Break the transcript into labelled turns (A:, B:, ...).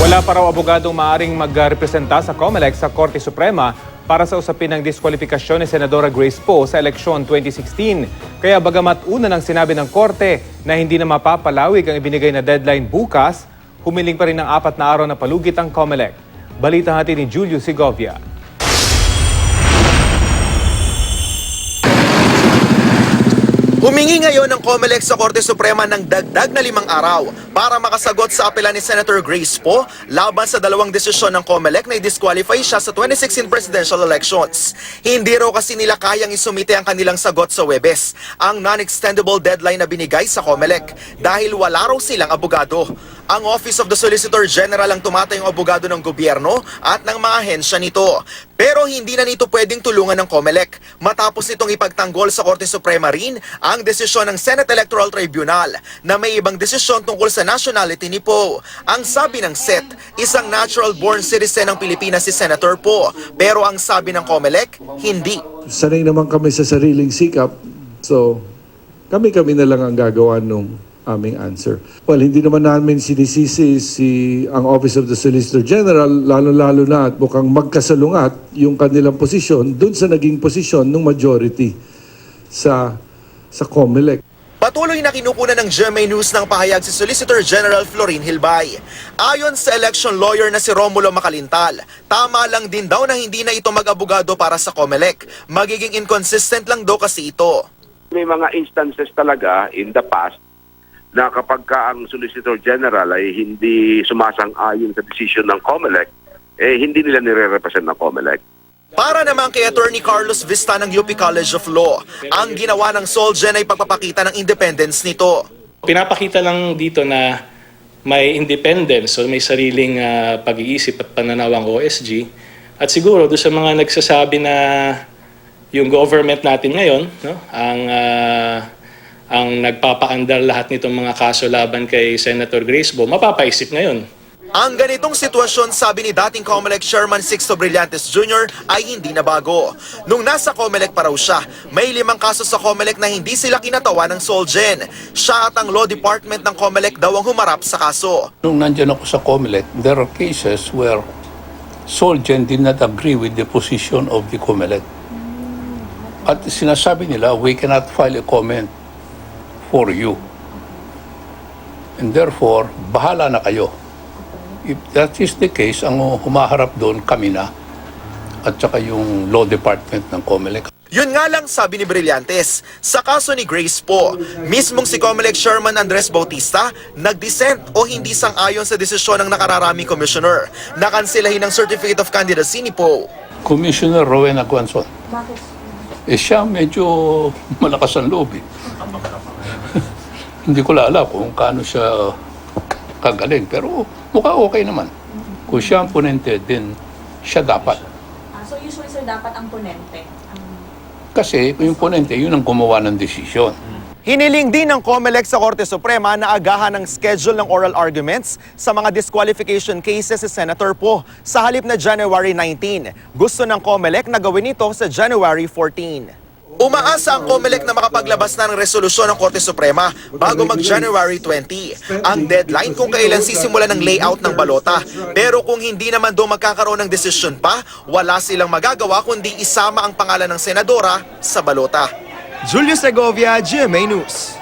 A: Wala pa raw abogadong maaring magrepresenta sa COMELEC sa Korte Suprema para sa usapin ng diskwalifikasyon ni Senadora Grace Poe sa eleksyon 2016. Kaya bagamat una nang sinabi ng Korte na hindi na mapapalawig ang ibinigay na deadline bukas, humiling pa rin ng 4 na araw na palugit ang COMELEC. Balita natin ni Julio Segovia.
B: Humingi ngayon ng COMELEC sa Korte Suprema ng dagdag na 5 araw para makasagot sa apela ni Senator Grace Poe laban sa dalawang desisyon ng COMELEC na i-disqualify siya sa 2016 presidential elections. Hindi raw kasi nila kayang isumite ang kanilang sagot sa Huwebes, ang non-extendable deadline na binigay sa COMELEC dahil wala raw silang abogado. Ang Office of the Solicitor General ang tumatayong abogado ng gobyerno at ng mga ahensya nito. Pero hindi na nito pwedeng tulungan ng COMELEC matapos nitong ipagtanggol sa Korte Suprema rin ang desisyon ng Senate Electoral Tribunal na may ibang desisyon tungkol sa nationality ni Poe. Ang sabi ng SET, isang natural-born citizen ng Pilipinas si Senator Poe. Pero ang sabi ng COMELEC, hindi. Sanay
C: naman kami sa sariling sikap, so kami na lang ang gagawa nung aming answer. Well, hindi naman namin sinisisi ang Office of the Solicitor General, lalo-lalo na at mukhang magkasalungat yung kanilang posisyon dun sa naging posisyon ng majority sa COMELEC.
B: Patuloy na kinukunan ng GMA News ng pahayag si Solicitor General Florin Hilbay. Ayon sa election lawyer na si Romulo Macalintal, tama lang din daw na hindi na ito mag-abogado para sa COMELEC. Magiging inconsistent lang daw kasi ito.
D: May mga instances talaga in the past na kapag ka ang Solicitor General ay hindi sumasang-ayon sa decision ng COMELEC, hindi nila nire-represent ng COMELEC.
B: Para naman kay Attorney Carlos Vista ng UP College of Law, ang ginawa ng Solgen ay pagpapakita ng independence nito.
E: Pinapakita lang dito na may independence, so may sariling pag-iisip at pananaw ang OSG. At siguro doon sa mga nagsasabi na yung government natin ngayon, no, ang nagpapaandar lahat nitong mga kaso laban kay Senator Grace Poe, mapapaisip ngayon.
B: Ang ganitong sitwasyon, sabi ni dating COMELEC Chairman Sixto Brillantes Jr. ay hindi na bago. Nung nasa COMELEC pa raw siya, may 5 kaso sa COMELEC na hindi sila kinatawa ng Solgen. Siya at ang Law Department ng COMELEC daw ang humarap sa kaso.
F: Nung nandiyan ako sa COMELEC, there are cases where Solgen did not agree with the position of the COMELEC. At sinasabi nila, we cannot file a comment for you. And therefore, bahala na kayo. If that is the case, ang humaharap doon kami na at saka yung law department ng COMELEC.
B: Yun nga lang sabi ni Brillantes, sa kaso ni Grace Poe, mismong si COMELEC Chairman Andres Bautista nag-dissent o hindi sang-ayon sa desisyon ng nakararaming commissioner na kansilahin ang Certificate of Candidacy ni Poe.
F: Commissioner Rowena Guanzon. Siya medyo malakas ang loob. Hindi ko alam kung kaano siya kagaling, pero mukha okay naman. Kung siya ang ponente, then siya dapat.
G: So usually sir, dapat ang ponente?
F: Kasi yung ponente, yun ang gumawa ng desisyon.
B: Hiniling din ng COMELEC sa Korte Suprema na agahan ng schedule ng oral arguments sa mga disqualification cases si Senator Poe sa halip na January 19. Gusto ng COMELEC na gawin ito sa January 14. Umaasa ang COMELEC na makapaglabas na ng resolusyon ng Korte Suprema bago mag-January 20. Ang deadline kung kailan sisimula ng layout ng balota. Pero kung hindi naman doon magkakaroon ng desisyon pa, wala silang magagawa kundi isama ang pangalan ng senadora sa balota. Julio Segovia, GMA News.